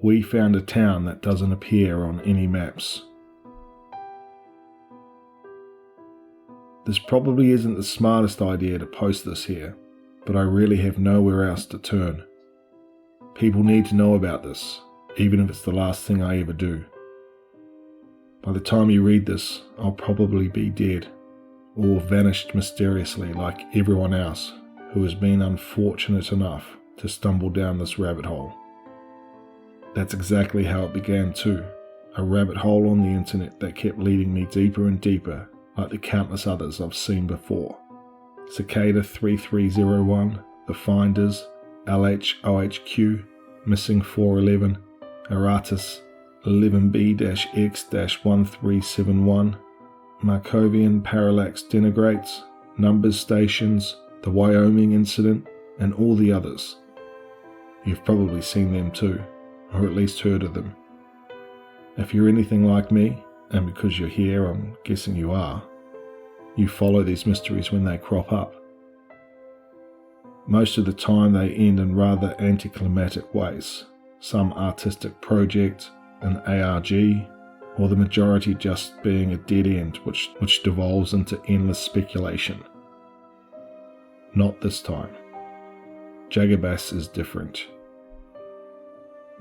We found a town that doesn't appear on any maps. This probably isn't the smartest idea to post this here, but I really have nowhere else to turn. People need to know about this, even if it's the last thing I ever do. By the time you read this, I'll probably be dead, or vanished mysteriously like everyone else who has been unfortunate enough to stumble down this rabbit hole. That's exactly how it began too, a rabbit hole on the internet that kept leading me deeper and deeper, like the countless others I've seen before. Cicada 3301, The Finders, LHOHQ, Missing 411, Aratus 11B-X-1371, Markovian Parallax Denigrates, Numbers Stations, the Wyoming Incident, and all the others. You've probably seen them too, or at least heard of them. If you're anything like me, and because you're here I'm guessing you are, you follow these mysteries when they crop up. Most of the time they end in rather anticlimactic ways, some artistic project, an ARG, or the majority just being a dead end which devolves into endless speculation. Not this time. Jagabas is different.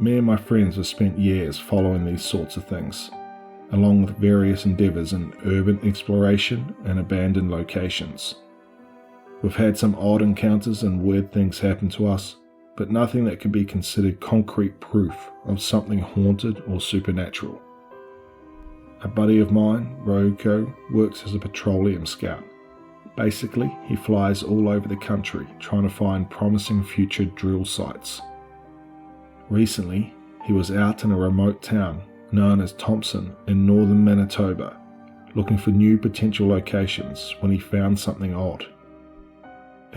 Me and my friends have spent years following these sorts of things, along with various endeavours in urban exploration and abandoned locations. We've had some odd encounters and weird things happen to us, but nothing that could be considered concrete proof of something haunted or supernatural. A buddy of mine, Roko, works as a petroleum scout. Basically, he flies all over the country trying to find promising future drill sites. Recently, he was out in a remote town known as Thompson in northern Manitoba, looking for new potential locations when he found something odd.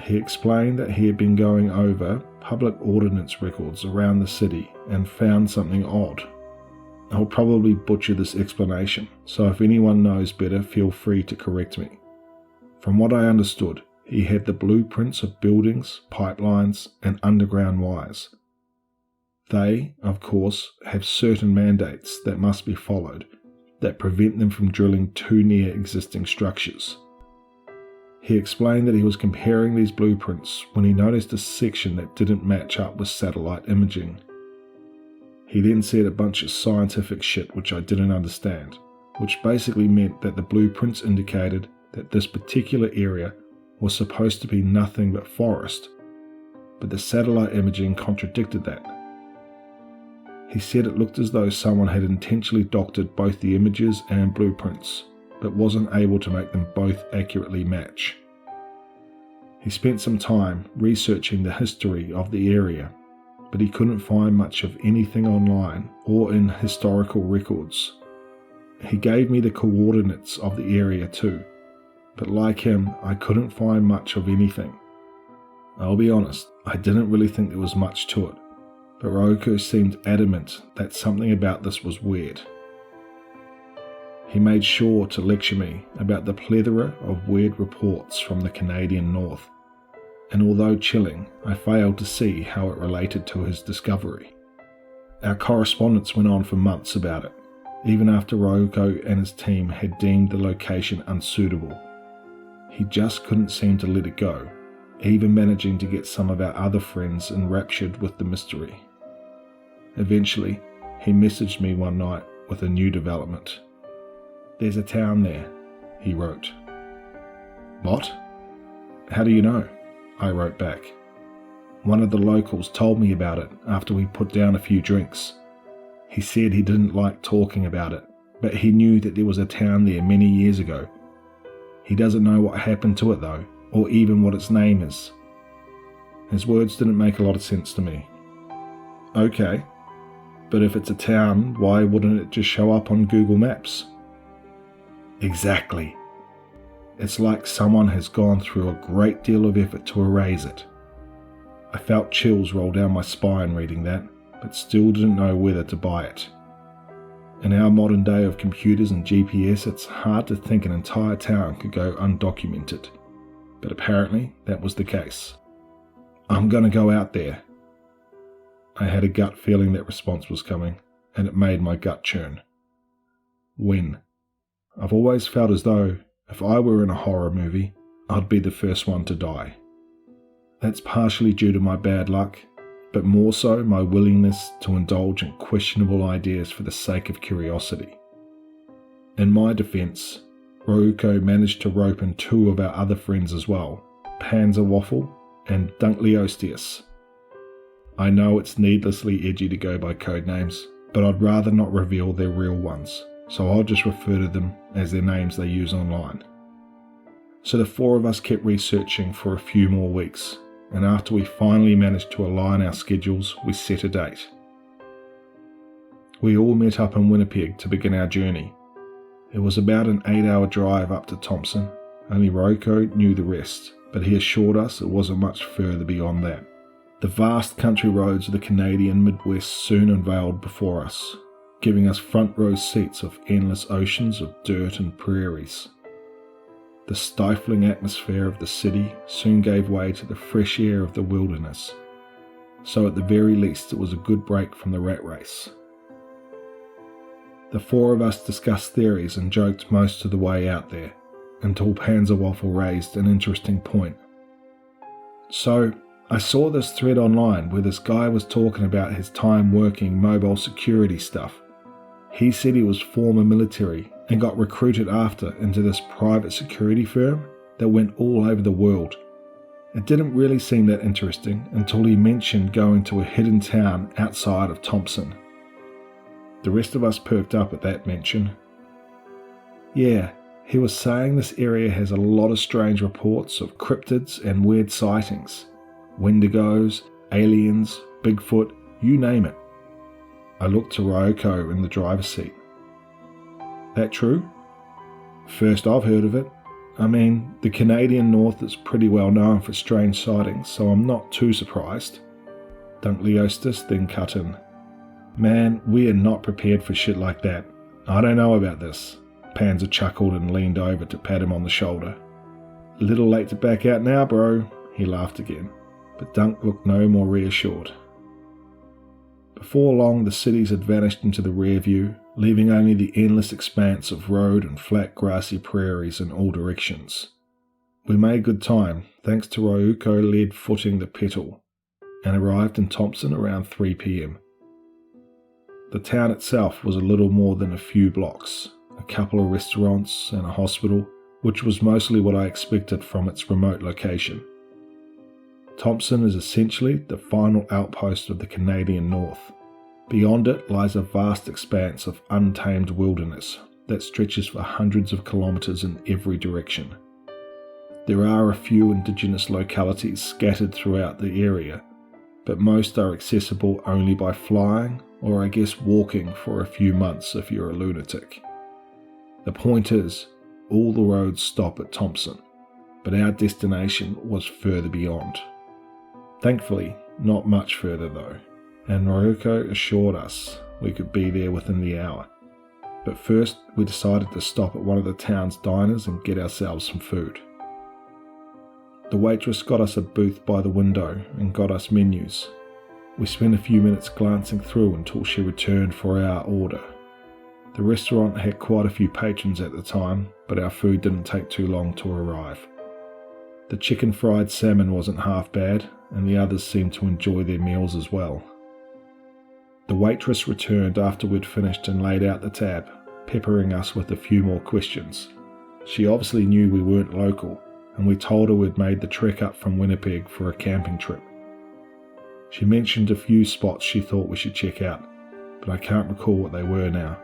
He explained that he had been going over public ordnance records around the city and found something odd. I'll probably butcher this explanation, so if anyone knows better, feel free to correct me. From what I understood, he had the blueprints of buildings, pipelines, and underground wires. They, of course, have certain mandates that must be followed that prevent them from drilling too near existing structures. He explained that he was comparing these blueprints when he noticed a section that didn't match up with satellite imaging. He then said a bunch of scientific shit which I didn't understand, which basically meant that the blueprints indicated that this particular area was supposed to be nothing but forest, but the satellite imaging contradicted that. He said it looked as though someone had intentionally doctored both the images and blueprints, but wasn't able to make them both accurately match. He spent some time researching the history of the area, but he couldn't find much of anything online or in historical records. He gave me the coordinates of the area too, but like him, I couldn't find much of anything. I'll be honest, I didn't really think there was much to it, but Roko seemed adamant that something about this was weird. He made sure to lecture me about the plethora of weird reports from the Canadian North, and although chilling, I failed to see how it related to his discovery. Our correspondence went on for months about it, even after Roko and his team had deemed the location unsuitable. He just couldn't seem to let it go, even managing to get some of our other friends enraptured with the mystery. Eventually, he messaged me one night with a new development. "There's a town there," he wrote. "What? How do you know?" I wrote back. "One of the locals told me about it after we put down a few drinks. He said he didn't like talking about it, but he knew that there was a town there many years ago. He doesn't know what happened to it though, or even what its name is." His words didn't make a lot of sense to me. Okay, but if it's a town, why wouldn't it just show up on Google Maps? Exactly. It's like someone has gone through a great deal of effort to erase it. I felt chills roll down my spine reading that, but still didn't know whether to buy it. In our modern day of computers and GPS, it's hard to think an entire town could go undocumented, but apparently that was the case. "I'm gonna go out there." I had a gut feeling that response was coming, and it made my gut churn. When? I've always felt as though, if I were in a horror movie, I'd be the first one to die. That's partially due to my bad luck, but more so my willingness to indulge in questionable ideas for the sake of curiosity. In my defense, Ryuko managed to rope in 2 of our other friends as well, Panzerwaffle and Dunkleosteus. I know it's needlessly edgy to go by codenames, but I'd rather not reveal their real ones, so I'll just refer to them as their names they use online. So the 4 of us kept researching for a few more weeks, and after we finally managed to align our schedules, we set a date. We all met up in Winnipeg to begin our journey. It was about an 8-hour drive up to Thompson. Only Ryuko knew the rest, but he assured us it wasn't much further beyond that. The vast country roads of the Canadian Midwest soon unveiled before us, giving us front row seats of endless oceans of dirt and prairies. The stifling atmosphere of the city soon gave way to the fresh air of the wilderness, so at the very least it was a good break from the rat race. The 4 of us discussed theories and joked most of the way out there, until Panzerwaffle raised an interesting point. So, I saw this thread online where this guy was talking about his time working mobile security stuff. He said he was former military and got recruited after into this private security firm that went all over the world. It didn't really seem that interesting until he mentioned going to a hidden town outside of Thompson. The rest of us perked up at that mention. Yeah, he was saying this area has a lot of strange reports of cryptids and weird sightings. Wendigos, aliens, Bigfoot, you name it. I looked to Ryuko in the driver's seat. That true? First I've heard of it. I mean, the Canadian North is pretty well known for strange sightings, so I'm not too surprised. Dunkleosteus then cut in. Man, we are not prepared for shit like that. I don't know about this. Panzer chuckled and leaned over to pat him on the shoulder. A little late to back out now, bro. He laughed again, but Dunk looked no more reassured. Before long, the cities had vanished into the rear view, leaving only the endless expanse of road and flat grassy prairies in all directions. We made good time, thanks to Ryuko lead footing the Petal, and arrived in Thompson around 3 p.m. The town itself was a little more than a few blocks, a couple of restaurants and a hospital, which was mostly what I expected from its remote location. Thompson is essentially the final outpost of the Canadian North. Beyond it lies a vast expanse of untamed wilderness that stretches for hundreds of kilometres in every direction. There are a few indigenous localities scattered throughout the area, but most are accessible only by flying or I guess walking for a few months if you're a lunatic. The point is, all the roads stop at Thompson, but our destination was further beyond. Thankfully, not much further though, and Ryuko assured us we could be there within the hour. But first, we decided to stop at one of the town's diners and get ourselves some food. The waitress got us a booth by the window and got us menus. We spent a few minutes glancing through until she returned for our order. The restaurant had quite a few patrons at the time, but our food didn't take too long to arrive. The chicken fried salmon wasn't half bad, and the others seemed to enjoy their meals as well. The waitress returned after we'd finished and laid out the tab, peppering us with a few more questions. She obviously knew we weren't local, and we told her we'd made the trek up from Winnipeg for a camping trip. She mentioned a few spots she thought we should check out, but I can't recall what they were now.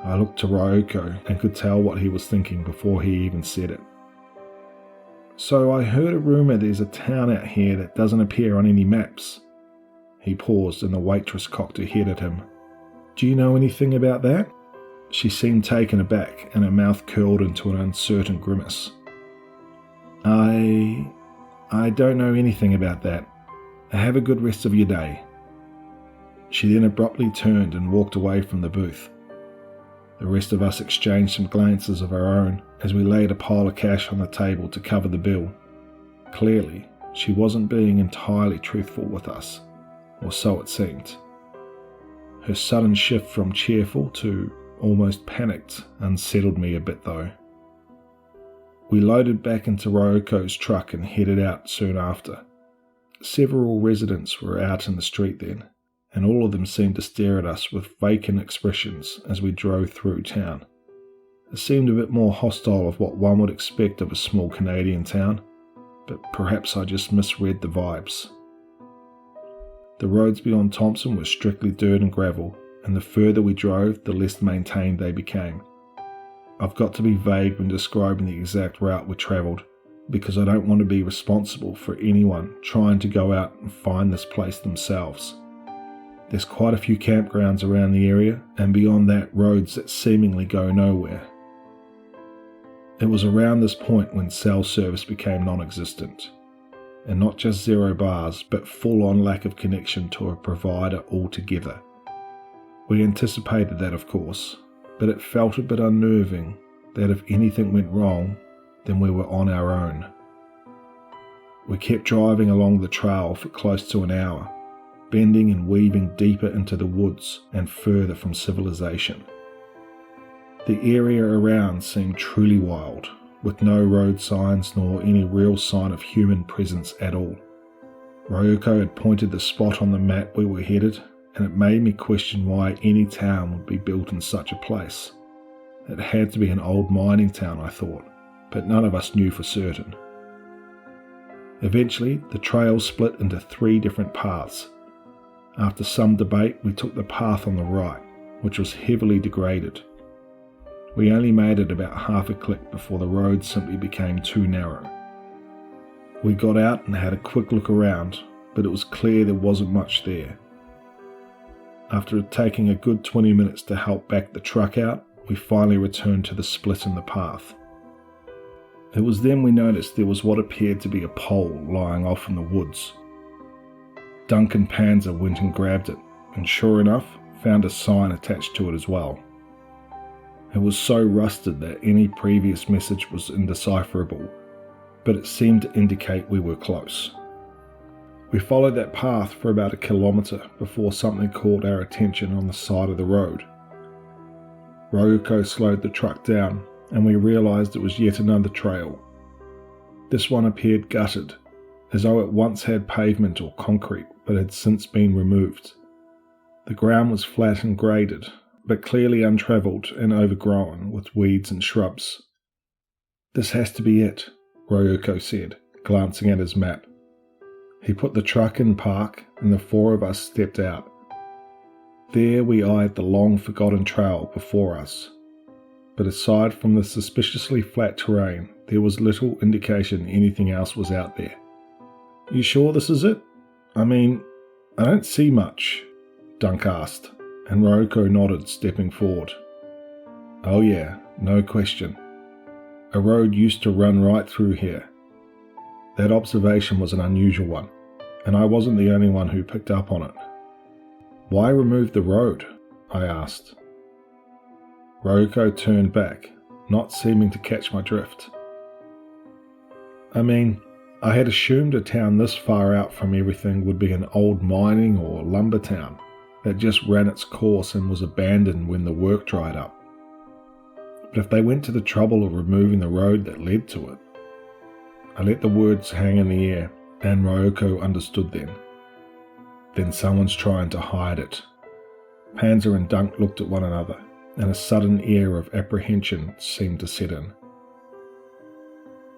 I looked to Ryuko and could tell what he was thinking before he even said it. So I heard a rumour there's a town out here that doesn't appear on any maps. He paused and the waitress cocked her head at him. Do you know anything about that? She seemed taken aback and her mouth curled into an uncertain grimace. I don't know anything about that. Have a good rest of your day. She then abruptly turned and walked away from the booth. The rest of us exchanged some glances of our own as we laid a pile of cash on the table to cover the bill. Clearly, she wasn't being entirely truthful with us. or so it seemed. Her sudden shift from cheerful to almost panicked unsettled me a bit though. We loaded back into Ryoko's truck and headed out soon after. Several residents were out in the street then, and all of them seemed to stare at us with vacant expressions as we drove through town. It seemed a bit more hostile of what one would expect of a small Canadian town, but perhaps I just misread the vibes. The roads beyond Thompson were strictly dirt and gravel, and the further we drove, the less maintained they became. I've got to be vague when describing the exact route we travelled, because I don't want to be responsible for anyone trying to go out and find this place themselves. There's quite a few campgrounds around the area, and beyond that, roads that seemingly go nowhere. It was around this point when cell service became non-existent, and not just 0 bars, but full-on lack of connection to a provider altogether. We anticipated that, of course, but it felt a bit unnerving that if anything went wrong, then we were on our own. We kept driving along the trail for close to an hour, bending and weaving deeper into the woods and further from civilization. The area around seemed truly wild, with no road signs nor any real sign of human presence at all. Ryoko had pointed the spot on the map we were headed, and it made me question why any town would be built in such a place. It had to be an old mining town, I thought, but none of us knew for certain. Eventually, the trail split into 3 different paths. After some debate, we took the path on the right, which was heavily degraded. We only made it about half a click before the road simply became too narrow. We got out and had a quick look around, but it was clear there wasn't much there. After taking a good 20 minutes to help back the truck out, we finally returned to the split in the path. It was then we noticed there was what appeared to be a pole lying off in the woods. Duncan Panzer went and grabbed it, and sure enough, found a sign attached to it as well. It was so rusted that any previous message was indecipherable, but it seemed to indicate we were close. We followed that path for about 1 kilometre before something caught our attention on the side of the road. Ryoko slowed the truck down, and we realised it was yet another trail. This one appeared gutted, as though it once had pavement or concrete, but had since been removed. The ground was flat and graded, but clearly untravelled and overgrown with weeds and shrubs. "This has to be it," Ryoko said, glancing at his map. He put the truck in park, and the 4 of us stepped out. There we eyed the long-forgotten trail before us, but aside from the suspiciously flat terrain, there was little indication anything else was out there. "You sure this is it? I mean, I don't see much," Dunk asked, and Ryoko nodded, stepping forward. "Oh yeah, no question. A road used to run right through here." That observation was an unusual one, and I wasn't the only one who picked up on it. "Why remove the road?" I asked. Ryoko turned back, not seeming to catch my drift. "I mean, I had assumed a town this far out from everything would be an old mining or lumber town that just ran its course and was abandoned when the work dried up. But if they went to the trouble of removing the road that led to it..." I let the words hang in the air, and Ryoko understood then. "Then someone's trying to hide it." Panzer and Dunk looked at one another, and a sudden air of apprehension seemed to set in.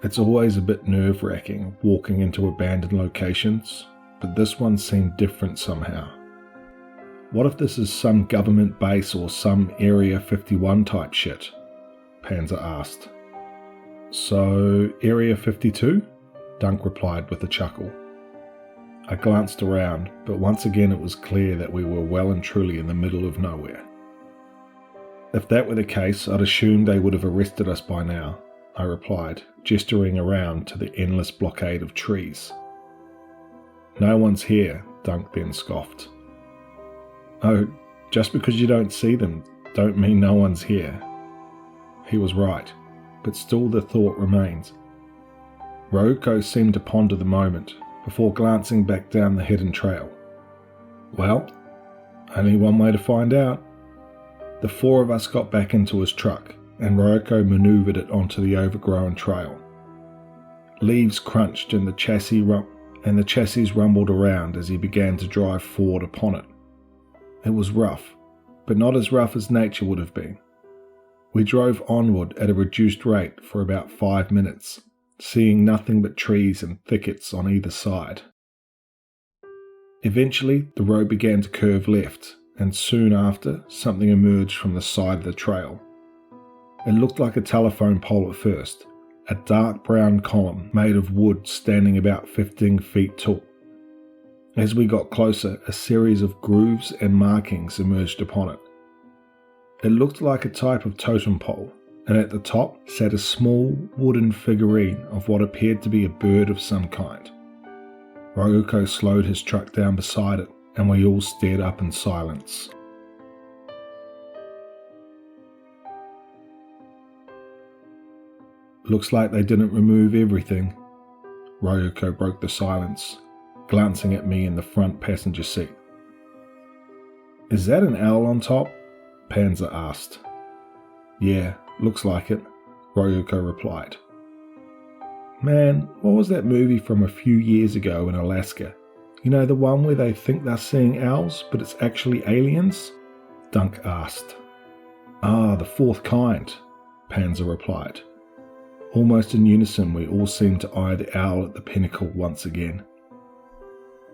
It's always a bit nerve-wracking walking into abandoned locations, but this one seemed different somehow. "What if this is some government base or some Area 51 type shit?" Panzer asked. "So, Area 52? Dunk replied with a chuckle. I glanced around, but once again it was clear that we were well and truly in the middle of nowhere. "If that were the case, I'd assume they would have arrested us by now," I replied, gesturing around to the endless blockade of trees. "No one's here," Dunk then scoffed. "Oh, just because you don't see them, don't mean no one's here." He was right, but still the thought remained. Ryoko seemed to ponder the moment, before glancing back down the hidden trail. Well, only one way to find out. The four of us got back into his truck, and Ryoko manoeuvred it onto the overgrown trail. Leaves crunched and the chassis rumbled around as he began to drive forward upon it. It was rough, but not as rough as nature would have been. We drove onward at a reduced rate for about 5 minutes, seeing nothing but trees and thickets on either side. Eventually, the road began to curve left, and soon after, something emerged from the side of the trail. It looked like a telephone pole at first, a dark brown column made of wood standing about 15 feet tall. As we got closer, a series of grooves and markings emerged upon it. It looked like a type of totem pole, and at the top sat a small wooden figurine of what appeared to be a bird of some kind. Ryoko slowed his truck down beside it, and we all stared up in silence. Looks like they didn't remove everything. Ryoko broke the silence, glancing at me in the front passenger seat. Is that an owl on top? Panzer asked. Yeah, looks like it, Ryoko replied. Man, what was that movie from a few years ago in Alaska? You know, the one where they think they're seeing owls, but it's actually aliens? Dunk asked. Ah, The Fourth Kind, Panzer replied. Almost in unison, we all seemed to eye the owl at the pinnacle once again.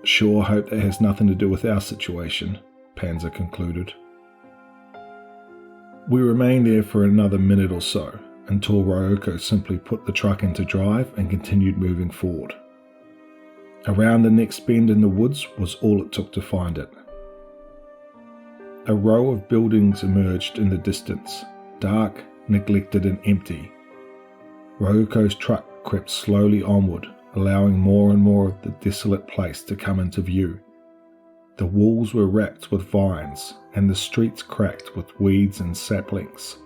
Sure hope that has nothing to do with our situation, Panzer concluded. We remained there for another minute or so, until Ryoko simply put the truck into drive and continued moving forward. Around the next bend in the woods was all it took to find it. A row of buildings emerged in the distance, dark, neglected and empty. Ryoko's truck crept slowly onward, allowing more and more of the desolate place to come into view. The walls were wrapped with vines, and the streets cracked with weeds and saplings.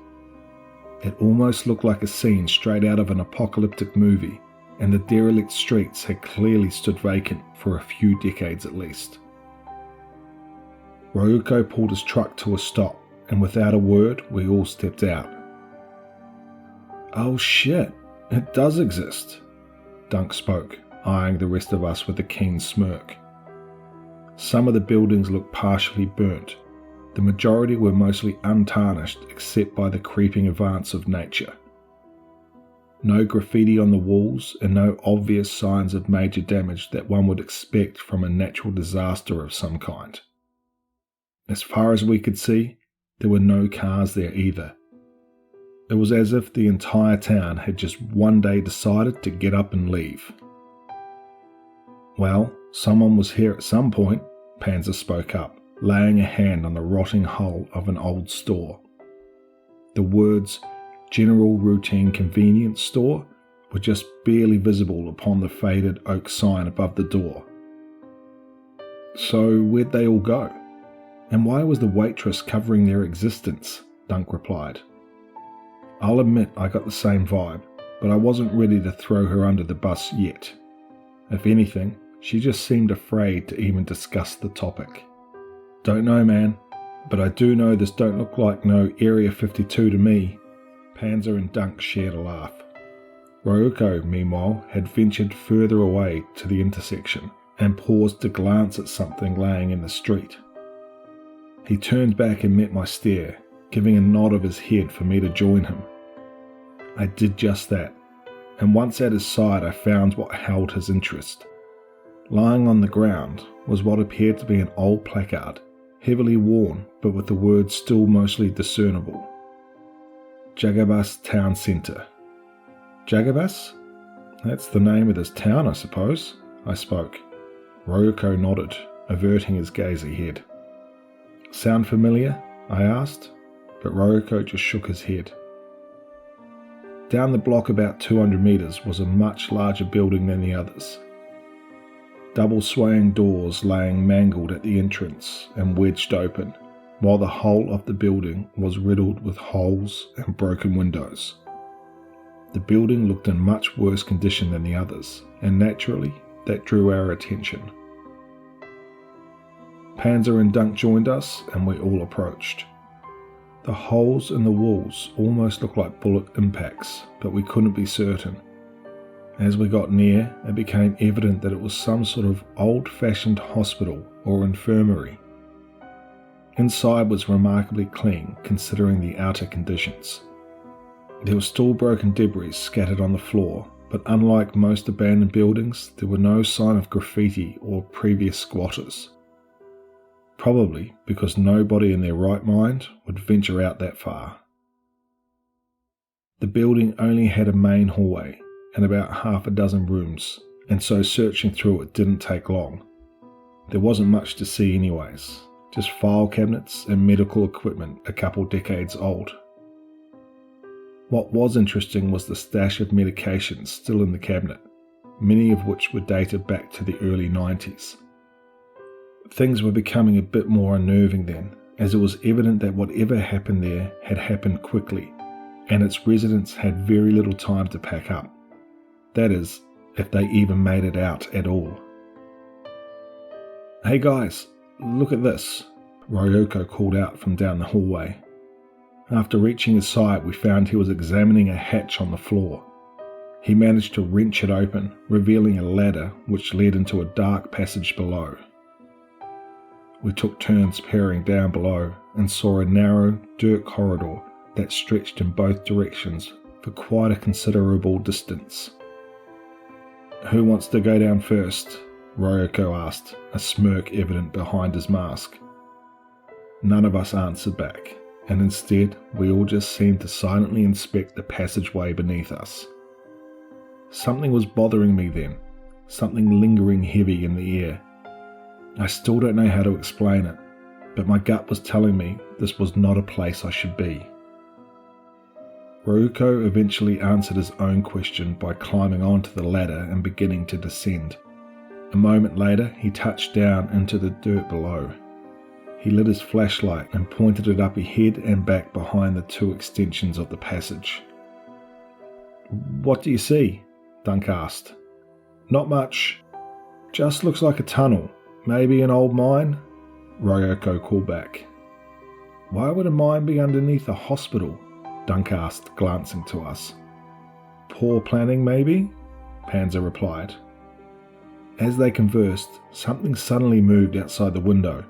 It almost looked like a scene straight out of an apocalyptic movie, and the derelict streets had clearly stood vacant for a few decades at least. Ryoko pulled his truck to a stop, and without a word, we all stepped out. Oh shit, it does exist, Dunk spoke, eyeing the rest of us with a keen smirk. Some of the buildings looked partially burnt. The majority were mostly untarnished except by the creeping advance of nature. No graffiti on the walls and no obvious signs of major damage that one would expect from a natural disaster of some kind. As far as we could see, there were no cars there either. It was as if the entire town had just one day decided to get up and leave. Well, someone was here at some point, Panzer spoke up, laying a hand on the rotting hull of an old store. The words, General Routine Convenience Store, were just barely visible upon the faded oak sign above the door. So where'd they all go? And why was the waitress covering their existence? Dunk replied. I'll admit I got the same vibe, but I wasn't ready to throw her under the bus yet. If anything, she just seemed afraid to even discuss the topic. Don't know, man, but I do know this don't look like no Area 52 to me. Panzer and Dunk shared a laugh. Ryoko, meanwhile, had ventured further away to the intersection and paused to glance at something laying in the street. He turned back and met my stare, giving a nod of his head for me to join him. I did just that, and once at his side I found what held his interest. Lying on the ground was what appeared to be an old placard, heavily worn but with the words still mostly discernible. Jagabas Town Centre. Jagabas? That's the name of this town, I suppose, I spoke. Ryoko nodded, averting his gaze ahead. Sound familiar? I asked, but Ryoko just shook his head. Down the block about 200 metres was a much larger building than the others. Double swaying doors laying mangled at the entrance and wedged open, while the whole of the building was riddled with holes and broken windows. The building looked in much worse condition than the others, and naturally that drew our attention. Panzer and Dunk joined us, and we all approached. The holes in the walls almost looked like bullet impacts, but we couldn't be certain. As we got near, it became evident that it was some sort of old-fashioned hospital or infirmary. Inside was remarkably clean, considering the outer conditions. There was still broken debris scattered on the floor, but unlike most abandoned buildings, there were no sign of graffiti or previous squatters. Probably because nobody in their right mind would venture out that far. The building only had a main hallway and about half a dozen rooms, and so searching through it didn't take long. There wasn't much to see anyways, just file cabinets and medical equipment a couple decades old. What was interesting was the stash of medications still in the cabinet, many of which were dated back to the early 90s. Things were becoming a bit more unnerving then, as it was evident that whatever happened there had happened quickly, and its residents had very little time to pack up. That is, if they even made it out at all. "Hey guys, look at this," Ryoko called out from down the hallway. After reaching his side, we found he was examining a hatch on the floor. He managed to wrench it open, revealing a ladder which led into a dark passage below. We took turns peering down below and saw a narrow, dirt corridor that stretched in both directions for quite a considerable distance. "Who wants to go down first?" Ryoko asked, a smirk evident behind his mask. None of us answered back, and instead we all just seemed to silently inspect the passageway beneath us. Something was bothering me then, something lingering heavy in the air. I still don't know how to explain it, but my gut was telling me this was not a place I should be. Ryoko eventually answered his own question by climbing onto the ladder and beginning to descend. A moment later, he touched down into the dirt below. He lit his flashlight and pointed it up ahead and back behind the two extensions of the passage. "What do you see?" Dunk asked. "Not much. Just looks like a tunnel. Maybe an old mine?" Ryoko called back. "Why would a mine be underneath a hospital?" Dunk asked, glancing to us. "Poor planning, maybe?" Panzer replied. As they conversed, something suddenly moved outside the window.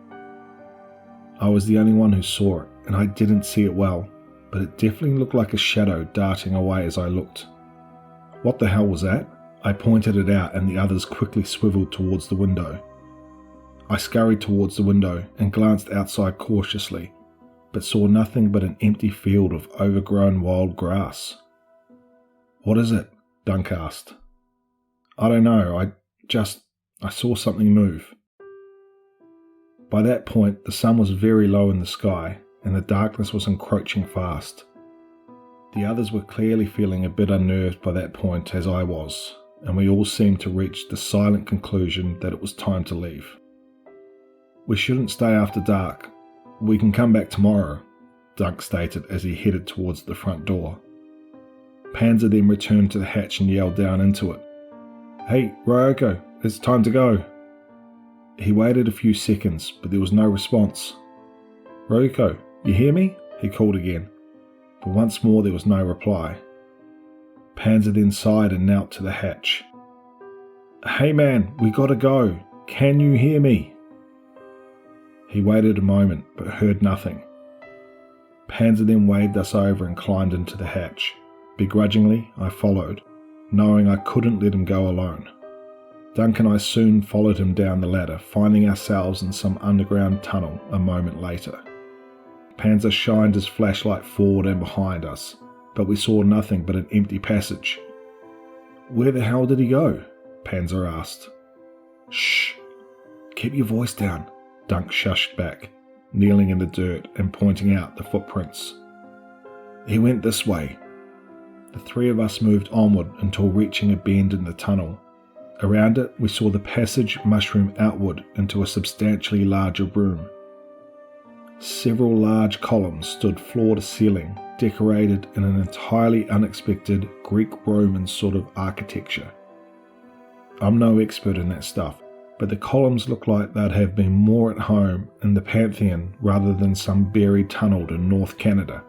I was the only one who saw it, and I didn't see it well, but it definitely looked like a shadow darting away as I looked. "What the hell was that?" I pointed it out, and the others quickly swiveled towards the window. I scurried towards the window and glanced outside cautiously, but saw nothing but an empty field of overgrown wild grass. "What is it?" Dunk asked. "I don't know, I saw something move." By that point, the sun was very low in the sky, and the darkness was encroaching fast. The others were clearly feeling a bit unnerved by that point, as I was, and we all seemed to reach the silent conclusion that it was time to leave. "We shouldn't stay after dark. We can come back tomorrow," Dunk stated as he headed towards the front door. Panzer then returned to the hatch and yelled down into it, "Hey, Ryoko, it's time to go." He waited a few seconds, but there was no response. "Ryoko, you hear me?" he called again, but once more there was no reply. Panzer then sighed and knelt to the hatch. "Hey man, we gotta go. Can you hear me?" He waited a moment, but heard nothing. Panzer then waved us over and climbed into the hatch. Begrudgingly, I followed, knowing I couldn't let him go alone. Dunk and I soon followed him down the ladder, finding ourselves in some underground tunnel a moment later. Panzer shined his flashlight forward and behind us, but we saw nothing but an empty passage. "Where the hell did he go?" Panzer asked. "Shh! Keep your voice down," Dunk shushed back, kneeling in the dirt and pointing out the footprints. "He went this way." The three of us moved onward until reaching a bend in the tunnel. Around it, we saw the passage mushroom outward into a substantially larger room. Several large columns stood floor to ceiling, decorated in an entirely unexpected Greek-Roman sort of architecture. I'm no expert in that stuff, but the columns looked like they'd have been more at home in the Pantheon rather than some buried tunnel in North Canada.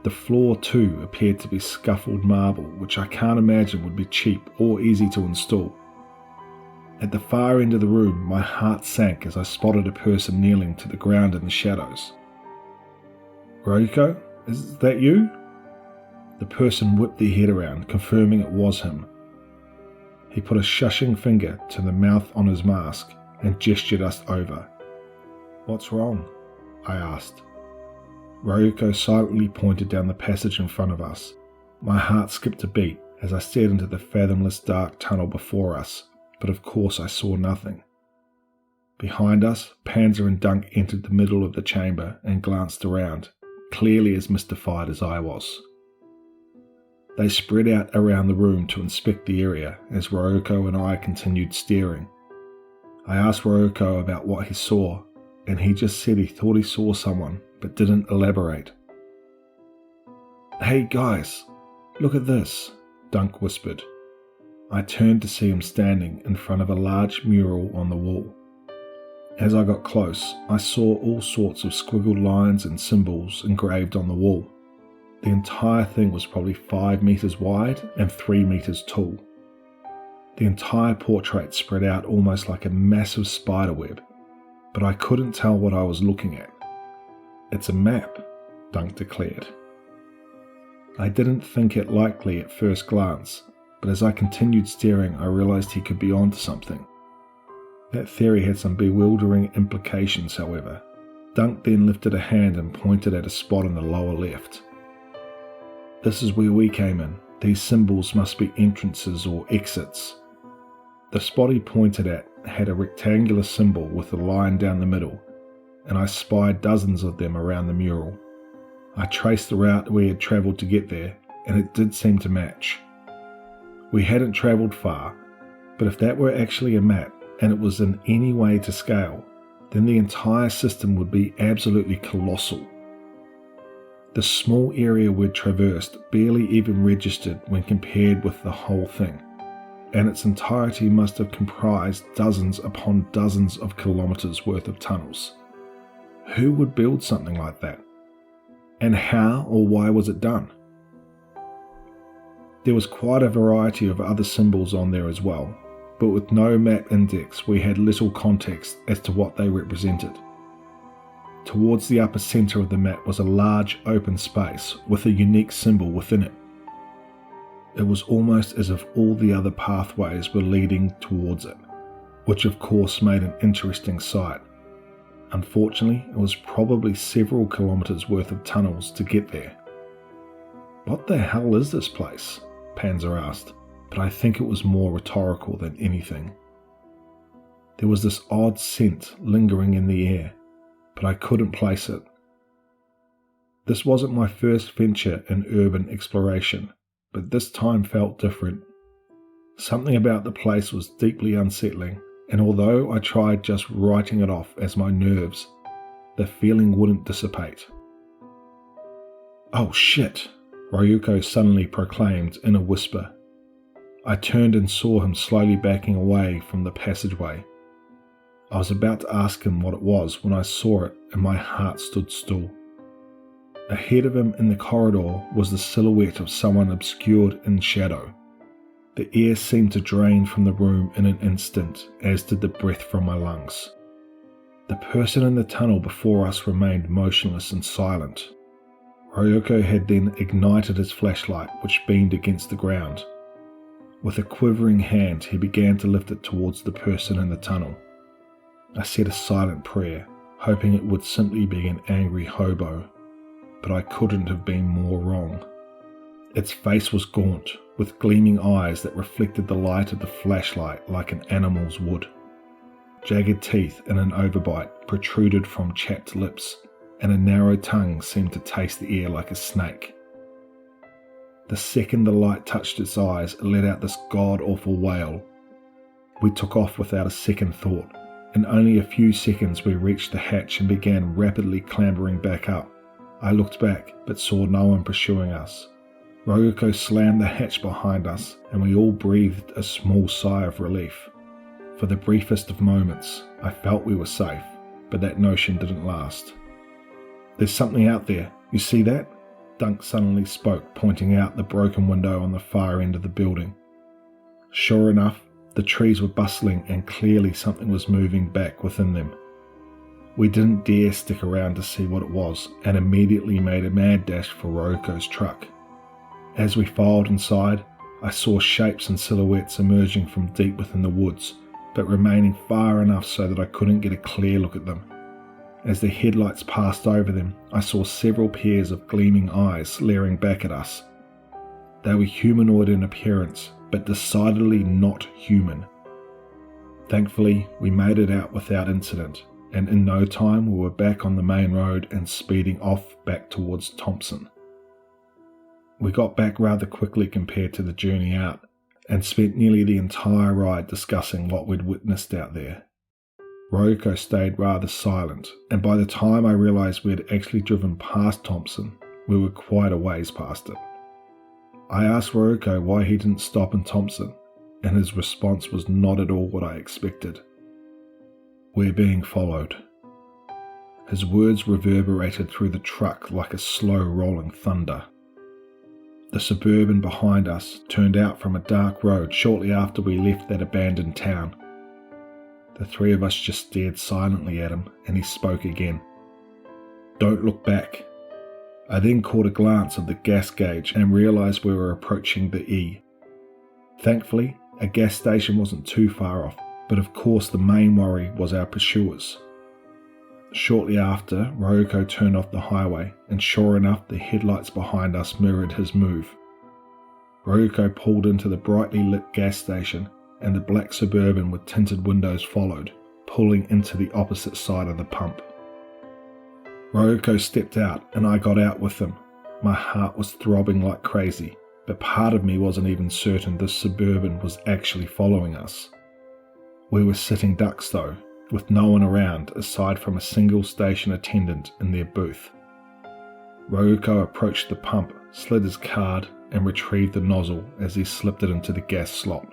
The floor too appeared to be scuffled marble, which I can't imagine would be cheap or easy to install. At the far end of the room, my heart sank as I spotted a person kneeling to the ground in the shadows. "Ryuko, is that you?" The person whipped their head around, confirming it was him. He put a shushing finger to the mouth on his mask and gestured us over. "What's wrong?" I asked. Ryuko silently pointed down the passage in front of us. My heart skipped a beat as I stared into the fathomless dark tunnel before us, but of course I saw nothing. Behind us, Panzer and Dunk entered the middle of the chamber and glanced around, clearly as mystified as I was. They spread out around the room to inspect the area as Ryuko and I continued staring. I asked Ryuko about what he saw, and he just said he thought he saw someone, but didn't elaborate. "Hey guys, look at this," Dunk whispered. I turned to see him standing in front of a large mural on the wall. As I got close, I saw all sorts of squiggled lines and symbols engraved on the wall. The entire thing was probably 5 meters wide and 3 meters tall. The entire portrait spread out almost like a massive spider web, but I couldn't tell what I was looking at. "It's a map," Dunk declared. I didn't think it likely at first glance, but as I continued staring I realized he could be onto something. That theory had some bewildering implications, however. Dunk then lifted a hand and pointed at a spot in the lower left. "This is where we came in. These symbols must be entrances or exits." The spot he pointed at had a rectangular symbol with a line down the middle, and I spied dozens of them around the mural. I traced the route we had travelled to get there, and it did seem to match. We hadn't travelled far, but if that were actually a map, and it was in any way to scale, then the entire system would be absolutely colossal. The small area we'd traversed barely even registered when compared with the whole thing, and its entirety must have comprised dozens upon dozens of kilometres worth of tunnels. Who would build something like that? And how or why was it done? There was quite a variety of other symbols on there as well, but with no map index we had little context as to what they represented. Towards the upper centre of the map was a large open space with a unique symbol within it. It was almost as if all the other pathways were leading towards it, which of course made an interesting sight. Unfortunately, it was probably several kilometres worth of tunnels to get there. "What the hell is this place?" Panzer asked, but I think it was more rhetorical than anything. There was this odd scent lingering in the air, but I couldn't place it. This wasn't my first venture in urban exploration, but this time felt different. Something about the place was deeply unsettling, and although I tried just writing it off as my nerves, the feeling wouldn't dissipate. "Oh shit," Ryuko suddenly proclaimed in a whisper. I turned and saw him slowly backing away from the passageway. I was about to ask him what it was when I saw it and my heart stood still. Ahead of him in the corridor was the silhouette of someone obscured in shadow. The air seemed to drain from the room in an instant, as did the breath from my lungs. The person in the tunnel before us remained motionless and silent. Ryuko had then ignited his flashlight, which beamed against the ground. With a quivering hand, he began to lift it towards the person in the tunnel. I said a silent prayer, hoping it would simply be an angry hobo, but I couldn't have been more wrong. Its face was gaunt, with gleaming eyes that reflected the light of the flashlight like an animal's would. Jagged teeth and an overbite protruded from chapped lips, and a narrow tongue seemed to taste the air like a snake. The second the light touched its eyes, it let out this god-awful wail. We took off without a second thought. In only a few seconds we reached the hatch and began rapidly clambering back up. I looked back, but saw no one pursuing us. Ryuko slammed the hatch behind us, and we all breathed a small sigh of relief. For the briefest of moments, I felt we were safe, but that notion didn't last. "There's something out there, you see that?" Dunk suddenly spoke, pointing out the broken window on the far end of the building. Sure enough, the trees were bustling and clearly something was moving back within them. We didn't dare stick around to see what it was and immediately made a mad dash for Ryoko's truck. As we filed inside, I saw shapes and silhouettes emerging from deep within the woods, but remaining far enough so that I couldn't get a clear look at them. As the headlights passed over them, I saw several pairs of gleaming eyes staring back at us. They were humanoid in appearance, but decidedly not human. Thankfully, we made it out without incident, and in no time we were back on the main road and speeding off back towards Thompson. We got back rather quickly compared to the journey out, and spent nearly the entire ride discussing what we'd witnessed out there. Ryoko stayed rather silent, and by the time I realised we had actually driven past Thompson, we were quite a ways past it. I asked Ryoko why he didn't stop in Thompson, and his response was not at all what I expected. "We're being followed." His words reverberated through the truck like a slow rolling thunder. The Suburban behind us turned out from a dark road shortly after we left that abandoned town. The three of us just stared silently at him, and he spoke again. "Don't look back." I then caught a glance of the gas gauge and realised we were approaching the E. Thankfully, a gas station wasn't too far off, but of course the main worry was our pursuers. Shortly after, Ryoko turned off the highway, and sure enough the headlights behind us mirrored his move. Ryoko pulled into the brightly lit gas station, and the black Suburban with tinted windows followed, pulling into the opposite side of the pump. Ryoko stepped out and I got out with him. My heart was throbbing like crazy, but part of me wasn't even certain this Suburban was actually following us. We were sitting ducks though, with no one around aside from a single station attendant in their booth. Ryoko approached the pump, slid his card, and retrieved the nozzle as he slipped it into the gas slot.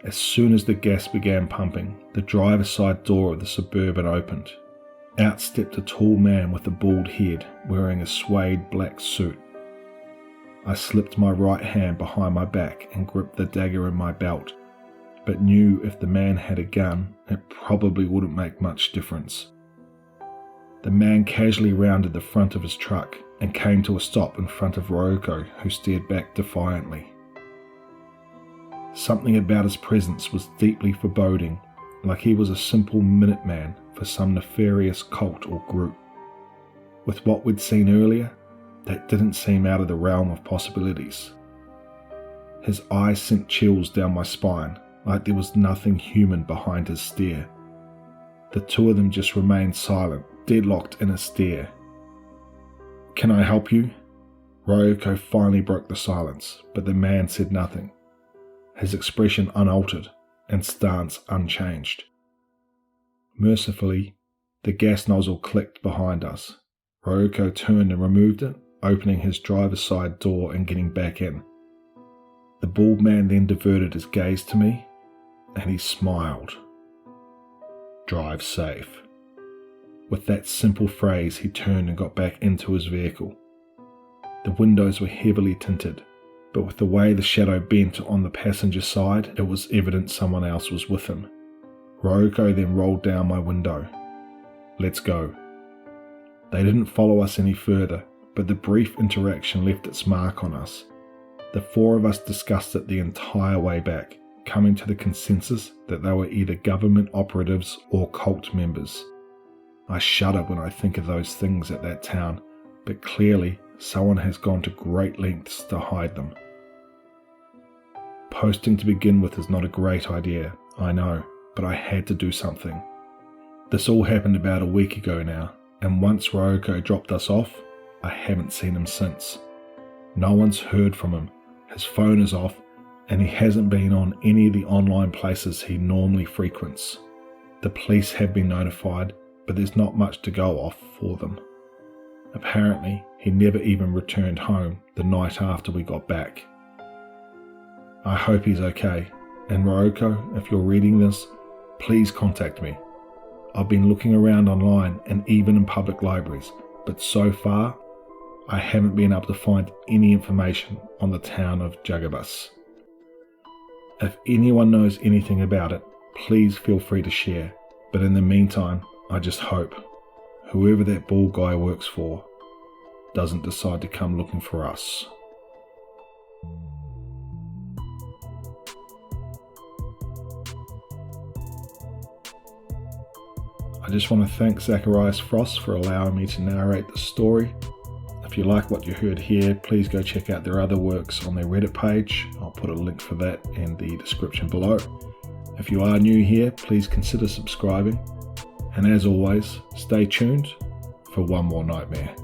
As soon as the gas began pumping, the driver's side door of the Suburban opened. Out stepped a tall man with a bald head, wearing a suede black suit. I slipped my right hand behind my back and gripped the dagger in my belt, but knew if the man had a gun, it probably wouldn't make much difference. The man casually rounded the front of his truck and came to a stop in front of Ryoko, who stared back defiantly. Something about his presence was deeply foreboding, like he was a simple Minuteman for some nefarious cult or group. With what we'd seen earlier, that didn't seem out of the realm of possibilities. His eyes sent chills down my spine, like there was nothing human behind his stare. The two of them just remained silent, deadlocked in a stare. "Can I help you?" Ryoko finally broke the silence, but the man said nothing. His expression unaltered and stance unchanged. Mercifully, the gas nozzle clicked behind us. Ryoko turned and removed it, opening his driver's side door and getting back in. The bald man then diverted his gaze to me, and he smiled. "Drive safe." With that simple phrase, he turned and got back into his vehicle. The windows were heavily tinted, but with the way the shadow bent on the passenger side, it was evident someone else was with him. Ryoko then rolled down my window. "Let's go." They didn't follow us any further, but the brief interaction left its mark on us. The four of us discussed it the entire way back, coming to the consensus that they were either government operatives or cult members. I shudder when I think of those things at that town, but clearly someone has gone to great lengths to hide them. Posting to begin with is not a great idea, I know, but I had to do something. This all happened about a week ago now, and once Ryoko dropped us off, I haven't seen him since. No one's heard from him, his phone is off, and he hasn't been on any of the online places he normally frequents. The police have been notified, but there's not much to go off for them. Apparently, he never even returned home the night after we got back. I hope he's okay, And Ryoko, if you're reading this, please contact me. I've been looking around online and even in public libraries, but so far, I haven't been able to find any information on the town of Jagabus. If anyone knows anything about it, please feel free to share. But in the meantime, I just hope whoever that bald guy works for doesn't decide to come looking for us. I just want to thank zachariusfrost for allowing me to narrate the story. If you like what you heard here, please go check out their other works on their Reddit page. I'll put a link for that in the description below. If you are new here, please consider subscribing. And as always, stay tuned for one more nightmare.